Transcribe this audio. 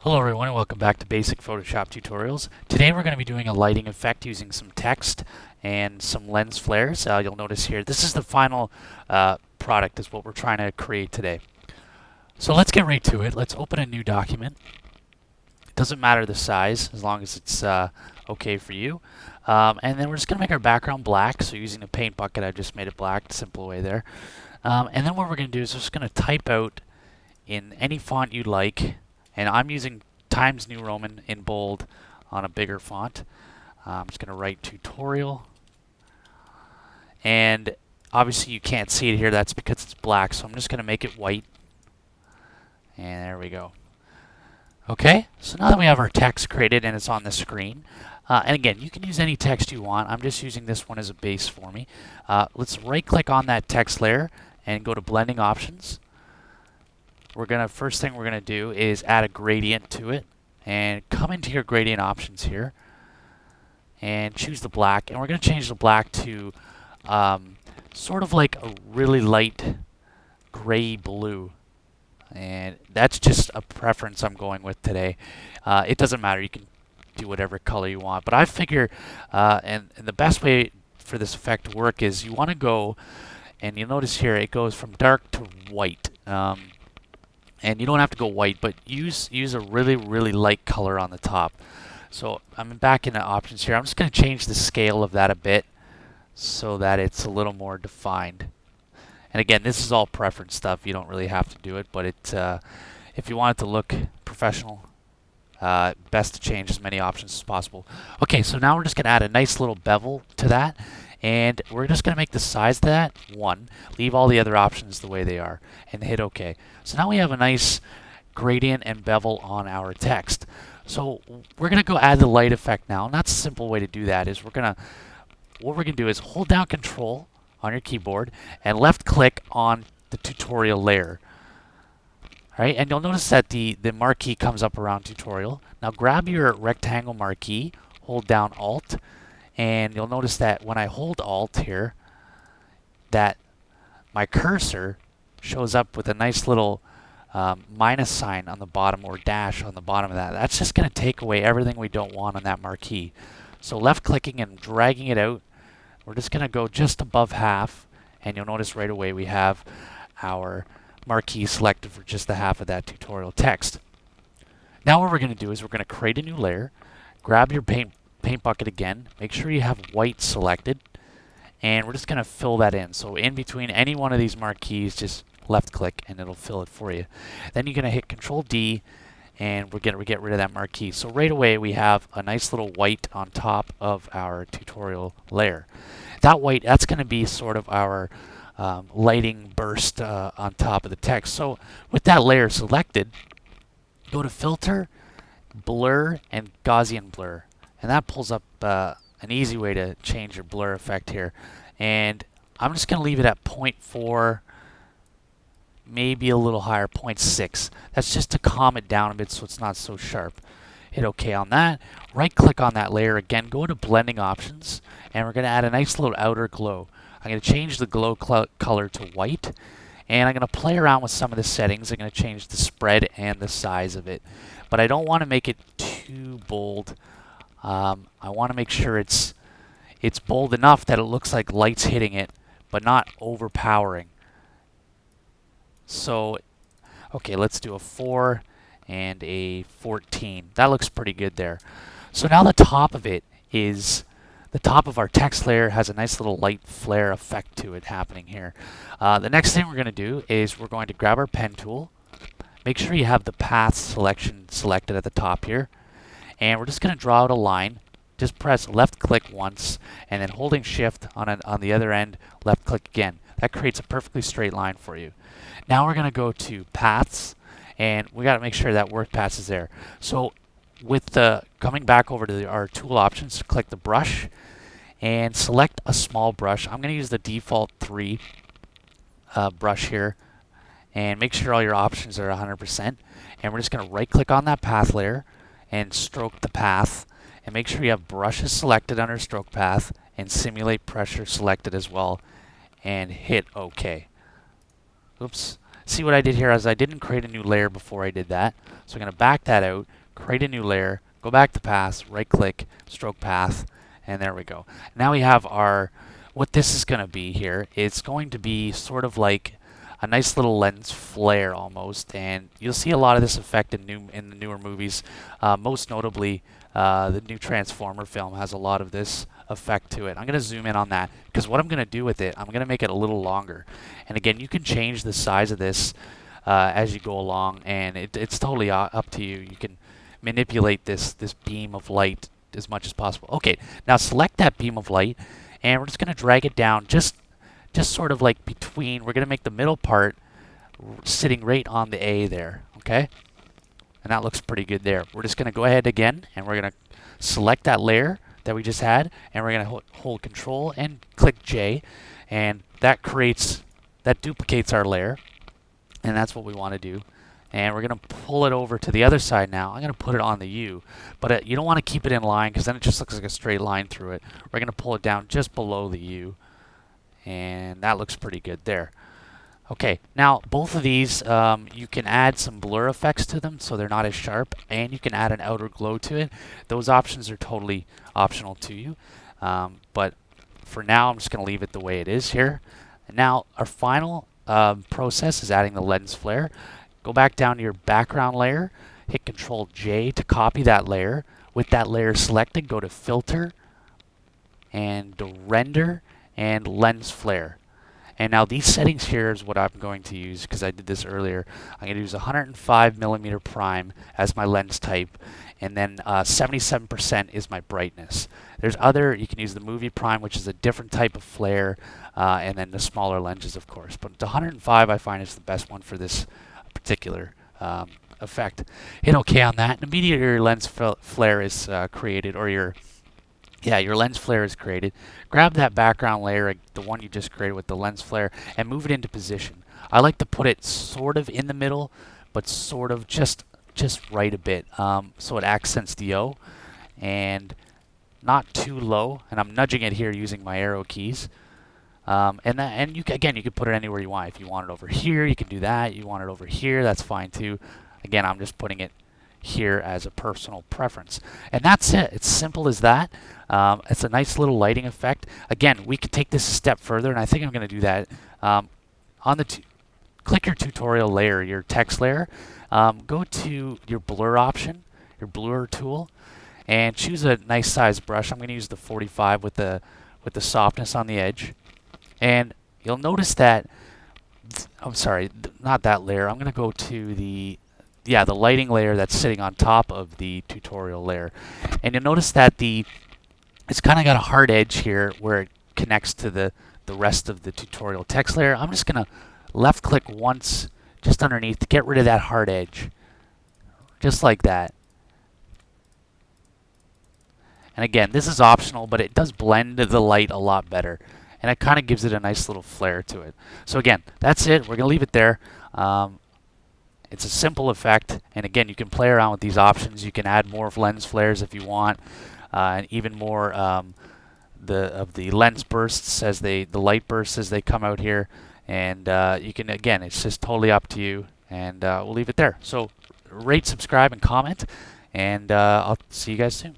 Hello everyone and welcome back to Basic Photoshop Tutorials. Today we're going to be doing a lighting effect using some text and some lens flares. You'll notice here this is the final product is what we're trying to create today. So let's get right to it. Let's open a new document. It doesn't matter the size as long as it's okay for you. And then we're just going to make our background black. So using the paint bucket I just made it black, simple way there. And then what we're going to do is we're just going to type out in any font you like. And I'm using Times New Roman in bold on a bigger font. I'm just going to write tutorial. And obviously you can't see it here. That's because it's black. So I'm just going to make it white. And there we go. Okay, so now that we have our text created and it's on the screen. And again, you can use any text you want. I'm just using this one as a base for me. Let's right click on that text layer and go to blending options. First thing we're gonna do is add a gradient to it, and come into your gradient options here, and choose the black, and we're gonna change the black to sort of like a really light gray blue, and that's just a preference I'm going with today. It doesn't matter; you can do whatever color you want, but I figure, and the best way for this effect to work is you want to go, and you'll notice here it goes from dark to white. And you don't have to go white, but use a really light color on the top. So I'm back in the options here. I'm just going to change the scale of that a bit so that it's a little more defined. And again, this is all preference stuff. You don't really have to do it, but if you want it to look professional, best to change as many options as possible. Okay, so now we're just going to add a nice little bevel to that. And we're just going to make the size of that 1, leave all the other options the way they are, and hit OK. So now we have a nice gradient and bevel on our text. So we're going to go add the light effect now, and that's a simple way to do that. Is what we're going to do is hold down Control on your keyboard and left click on the tutorial layer. All right, and you'll notice that the marquee comes up around tutorial. Now grab your rectangle marquee, hold down Alt. And you'll notice that when I hold Alt here, that my cursor shows up with a nice little minus sign on the bottom, or dash on the bottom of that. That's just going to take away everything we don't want on that marquee. So left clicking and dragging it out, we're just going to go just above half, and you'll notice right away we have our marquee selected for just the half of that tutorial text. Now what we're going to do is we're going to create a new layer, grab your paint bucket again, make sure you have white selected, and we're just going to fill that in. So in between any one of these marquees, just left click and it'll fill it for you. Then you're going to hit Control D, and we're going to get rid of that marquee. So right away we have a nice little white on top of our tutorial layer. That white, that's going to be sort of our lighting burst on top of the text. So with that layer selected, go to Filter, Blur, and Gaussian Blur. And that pulls up an easy way to change your blur effect here. And I'm just going to leave it at 0.4, maybe a little higher, 0.6. That's just to calm it down a bit so it's not so sharp. Hit OK on that. Right click on that layer again, go to blending options, and we're going to add a nice little outer glow. I'm going to change the glow color to white, and I'm going to play around with some of the settings. I'm going to change the spread and the size of it. But I don't want to make it too bold. I want to make sure it's bold enough that it looks like light's hitting it, but not overpowering. So, okay, let's do a 4 and a 14. That looks pretty good there. So now the top of it is, the top of our text layer has a nice little light flare effect to it happening here. The next thing we're going to do is we're going to grab our pen tool. Make sure you have the path selection selected at the top here. And we're just going to draw out a line. Just press left click once, and then holding shift on the other end, left click again. That creates a perfectly straight line for you. Now we're going to go to paths, and we got to make sure that work path is there. So with coming back over to our tool options, click the brush and select a small brush. I'm going to use the default 3 brush here, and make sure all your options are 100%. And we're just going to right click on that path layer and stroke the path, and make sure you have brushes selected under stroke path and simulate pressure selected as well, and hit OK. Oops. see what I did here is I didn't create a new layer before I did that. So I'm going to back that out, create a new layer, go back to path, right click, stroke path, and there we go. Now we have our, what this is going to be here, it's going to be sort of like a nice little lens flare almost, and you'll see a lot of this effect in the newer movies. Most notably, the new Transformer film has a lot of this effect to it. I'm going to zoom in on that because what I'm going to do with it, I'm going to make it a little longer. And again, you can change the size of this as you go along, and it's totally up to you. You can manipulate this beam of light as much as possible. Okay, now select that beam of light, and we're just going to drag it down just sort of like between. We're going to make the middle part sitting right on the A there, okay? And that looks pretty good there. We're just going to go ahead again, and we're going to select that layer that we just had, and we're going to hold Control and click J, and that duplicates our layer, and that's what we want to do. And we're going to pull it over to the other side now. I'm going to put it on the U, but you don't want to keep it in line because then it just looks like a straight line through it. We're going to pull it down just below the U, and that looks pretty good there. Okay, now both of these, you can add some blur effects to them so they're not as sharp, and you can add an outer glow to it. Those options are totally optional to you, but for now I'm just going to leave it the way it is here. And now our final process is adding the lens flare. Go back down to your background layer, hit Control J to copy that layer. With that layer selected, go to Filter and Render and Lens Flare. And now these settings here is what I'm going to use because I did this earlier. I'm going to use 105mm prime as my lens type, and then 77% is my brightness. There's other, you can use the movie prime, which is a different type of flare, and then the smaller lenses, of course. But the 105 I find is the best one for this particular effect. Hit OK on that, and immediately your lens flare is created, or your lens flare is created. Grab that background layer, the one you just created with the lens flare, and move it into position. I like to put it sort of in the middle, but sort of just right a bit, so it accents the O, and not too low. And I'm nudging it here using my arrow keys. And you could put it anywhere you want. If you want it over here, you can do that. You want it over here, that's fine too. Again, I'm just putting it here as a personal preference, and that's it. It's simple as that. It's a nice little lighting effect. Again, we could take this a step further, and I think I'm going to do that. Click your tutorial layer, your text layer. Go to your blur option, your blur tool, and choose a nice size brush. I'm going to use the 45 with the softness on the edge, and you'll notice that. I'm sorry, not that layer. I'm going to go to the lighting layer that's sitting on top of the tutorial layer, and you'll notice that it's kind of got a hard edge here where it connects to the rest of the tutorial text layer. I'm just going to left click once just underneath to get rid of that hard edge, just like that. And again, this is optional, but it does blend the light a lot better, and it kind of gives it a nice little flare to it. So again, that's it. We're going to leave it there. It's a simple effect, and again, you can play around with these options. You can add more lens flares if you want, and even more of the lens bursts as the light bursts as they come out here. And you can, again, it's just totally up to you, and we'll leave it there. So rate, subscribe, and comment, and I'll see you guys soon.